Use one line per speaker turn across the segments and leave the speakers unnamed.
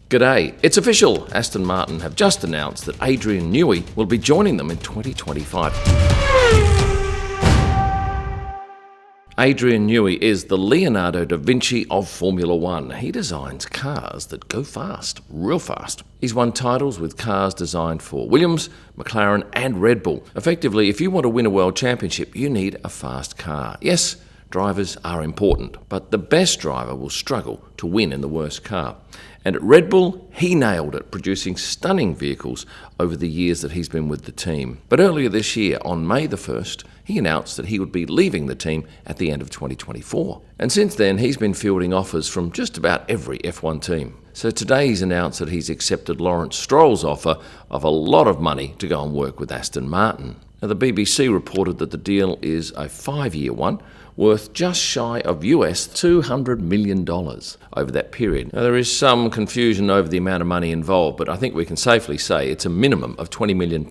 G'day. It's official. Aston Martin have just announced that Adrian Newey will be joining them in 2025. Adrian Newey is the Leonardo da Vinci of Formula One. He designs cars that go fast, real fast. He's won titles with cars designed for Williams, McLaren and Red Bull. Effectively, if you want to win a world championship, you need a fast car. Yes, drivers are important, but the best driver will struggle to win in the worst car. And at Red Bull, he nailed it, producing stunning vehicles over the years that he's been with the team. But earlier this year, on May the 1st, he announced that he would be leaving the team at the end of 2024. And since then, he's been fielding offers from just about every F1 team. So today he's announced that he's accepted Lawrence Stroll's offer of a lot of money to go and work with Aston Martin. Now, the BBC reported that the deal is a 5-year one, worth just shy of US $200 million over that period. Now, there is some confusion over the amount of money involved, but I think we can safely say it's a minimum of £20 million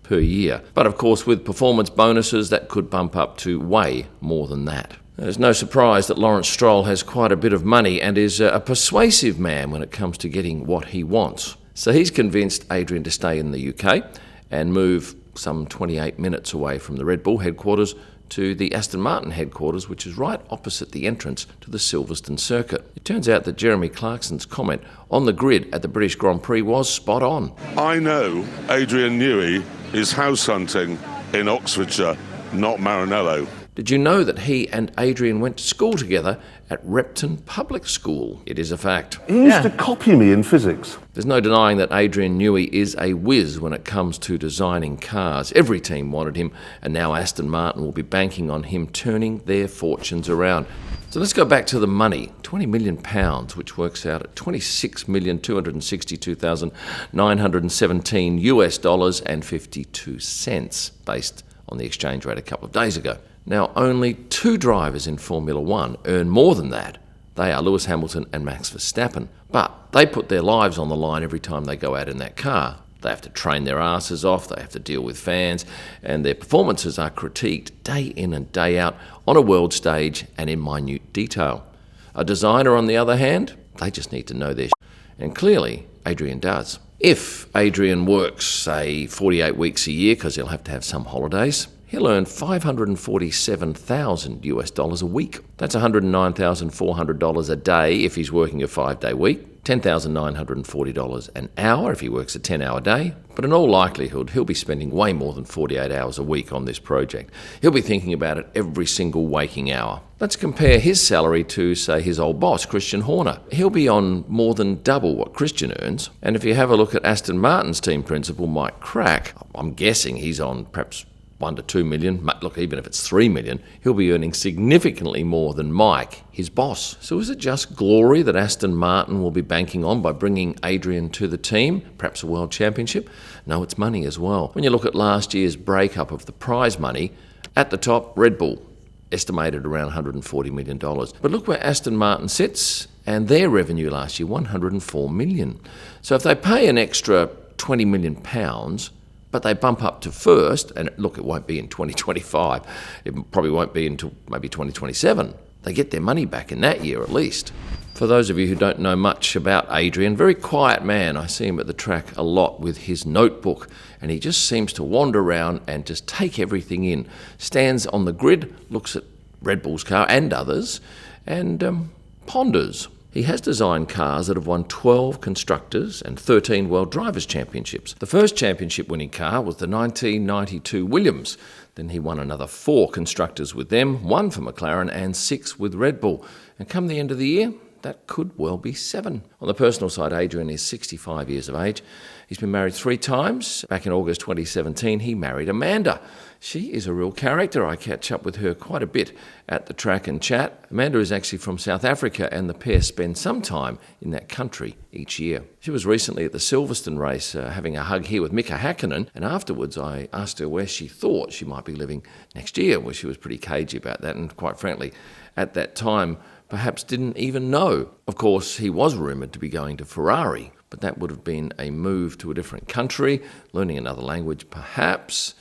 per year. But of course, with performance bonuses, that could bump up to way more than that. There's no surprise that Lawrence Stroll has quite a bit of money and is a persuasive man when it comes to getting what he wants. So he's convinced Adrian to stay in the UK and move some 28 minutes away from the Red Bull headquarters to the Aston Martin headquarters, which is right opposite the entrance to the Silverstone circuit. It turns out that Jeremy Clarkson's comment on the grid at the British Grand Prix was spot on.
I know Adrian Newey is house hunting in Oxfordshire, not Maranello.
Did you know that he and Adrian went to school together at Repton Public School? It is a fact.
He used to copy me in physics.
There's no denying that Adrian Newey is a whiz when it comes to designing cars. Every team wanted him, and now Aston Martin will be banking on him turning their fortunes around. So let's go back to the money. £20 million, which works out at $26,262,917 US dollars and 52 cents, based on the exchange rate a couple of days ago. Now, only 2 drivers in Formula One earn more than that. They are Lewis Hamilton and Max Verstappen. But they put their lives on the line every time they go out in that car. They have to train their asses off, they have to deal with fans, and their performances are critiqued day in and day out on a world stage and in minute detail. A designer, on the other hand, they just need to know their shit. And clearly, Adrian does. If Adrian works, say, 48 weeks a year, because he'll have to have some holidays, he'll earn $547,000 US dollars a week. That's $109,400 a day if he's working a 5-day week, $10,940 an hour if he works a 10-hour day. But in all likelihood, he'll be spending way more than 48 hours a week on this project. He'll be thinking about it every single waking hour. Let's compare his salary to, say, his old boss, Christian Horner. He'll be on more than double what Christian earns. And if you have a look at Aston Martin's team principal, Mike Crack, I'm guessing he's on perhaps $1 to $2 million. Look, even if it's $3 million, he'll be earning significantly more than Mike, his boss. So is it just glory that Aston Martin will be banking on by bringing Adrian to the team, perhaps a world championship? No, it's money as well. When you look at last year's breakup of the prize money, at the top, Red Bull, estimated around $140 million. But look where Aston Martin sits, and their revenue last year, $104 million. So if they pay an extra £20 million, but they bump up to first, and look, it won't be in 2025. It probably won't be until maybe 2027. They get their money back in that year at least. For those of you who don't know much about Adrian, very quiet man. I see him at the track a lot with his notebook, and he just seems to wander around and just take everything in. Stands on the grid, looks at Red Bull's car and others, and ponders. He has designed cars that have won 12 Constructors and 13 World Drivers' Championships. The first championship-winning car was the 1992 Williams. Then he won another 4 Constructors with them, 1 for McLaren and 6 with Red Bull. And come the end of the year, that could well be 7. On the personal side, Adrian is 65 years of age. He's been married 3 times. Back in August 2017, he married Amanda. She is a real character. I catch up with her quite a bit at the track and chat. Amanda is actually from South Africa, and the pair spend some time in that country each year. She was recently at the Silverstone race having a hug here with Mika Häkkinen, and afterwards I asked her where she thought she might be living next year. Well, she was pretty cagey about that, and quite frankly, at that time, perhaps didn't even know. Of course, he was rumoured to be going to Ferrari, but that would have been a move to a different country, learning another language perhaps,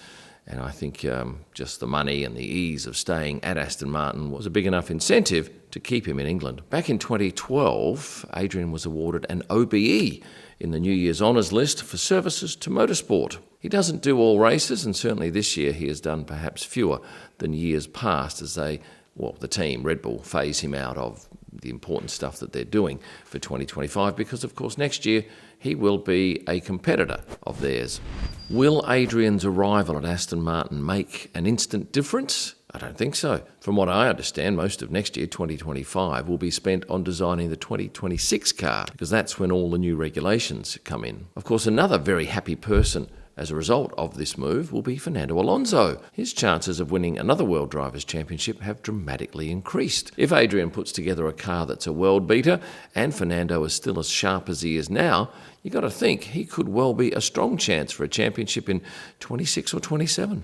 And I think just the money and the ease of staying at Aston Martin was a big enough incentive to keep him in England. Back in 2012, Adrian was awarded an OBE in the New Year's Honours list for services to motorsport. He doesn't do all races, and certainly this year he has done perhaps fewer than years past as the team, Red Bull, phase him out of the important stuff that they're doing for 2025 because, of course, next year he will be a competitor of theirs. Will Adrian's arrival at Aston Martin make an instant difference? I don't think so. From what I understand, most of next year, 2025, will be spent on designing the 2026 car because that's when all the new regulations come in. Of course, another very happy person as a result of this move will be Fernando Alonso. His chances of winning another World Drivers' Championship have dramatically increased. If Adrian puts together a car that's a world beater and Fernando is still as sharp as he is now, you've got to think he could well be a strong chance for a championship in 26 or 27.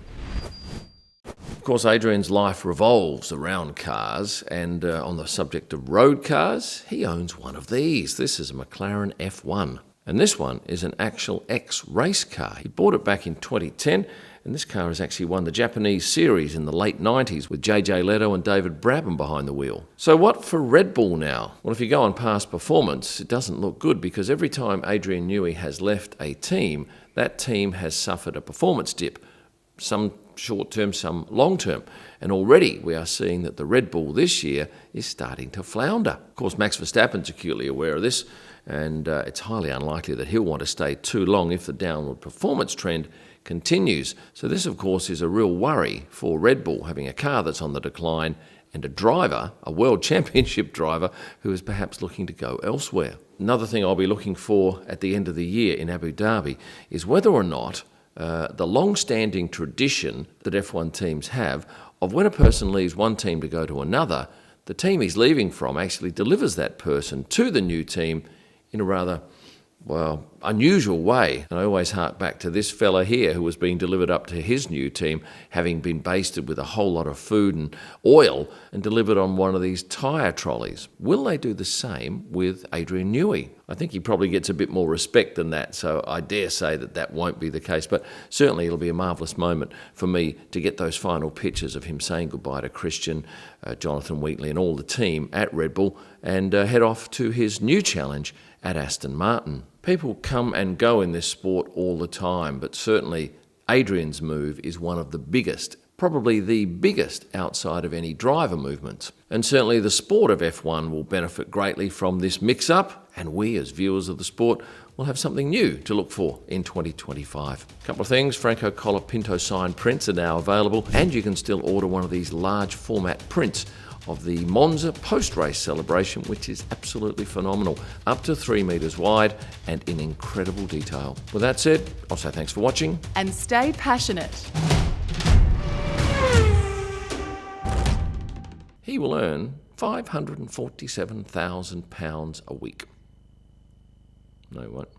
Of course, Adrian's life revolves around cars, and on the subject of road cars, he owns one of these. This is a McLaren F1. And this one is an actual X-race car. He bought it back in 2010, and this car has actually won the Japanese series in the late 90s with JJ Leto and David Brabham behind the wheel. So what for Red Bull now? Well, if you go on past performance, it doesn't look good because every time Adrian Newey has left a team, that team has suffered a performance dip. Some short-term, some long-term. And already we are seeing that the Red Bull this year is starting to flounder. Of course, Max Verstappen's acutely aware of this, and it's highly unlikely that he'll want to stay too long if the downward performance trend continues. So this, of course, is a real worry for Red Bull, having a car that's on the decline and a driver, a world championship driver, who is perhaps looking to go elsewhere. Another thing I'll be looking for at the end of the year in Abu Dhabi is whether or not the long-standing tradition that F1 teams have of when a person leaves one team to go to another, the team he's leaving from actually delivers that person to the new team in a rather, unusual way. And I always hark back to this fella here who was being delivered up to his new team, having been basted with a whole lot of food and oil and delivered on one of these tyre trolleys. Will they do the same with Adrian Newey? I think he probably gets a bit more respect than that, so I dare say that that won't be the case. But certainly it'll be a marvellous moment for me to get those final pictures of him saying goodbye to Christian, Jonathan Wheatley and all the team at Red Bull and head off to his new challenge at Aston Martin. People come and go in this sport all the time, but certainly Adrian's move is one of the biggest, probably the biggest outside of any driver movements. And certainly the sport of F1 will benefit greatly from this mix-up, and we as viewers of the sport will have something new to look for in 2025. A couple of things, Franco Colapinto signed prints are now available, and you can still order one of these large format prints of the Monza post-race celebration, which is absolutely phenomenal, up to 3 metres wide and in incredible detail. With that said, I'll say thanks for watching.
And stay passionate.
He will earn £547,000 a week. No, what?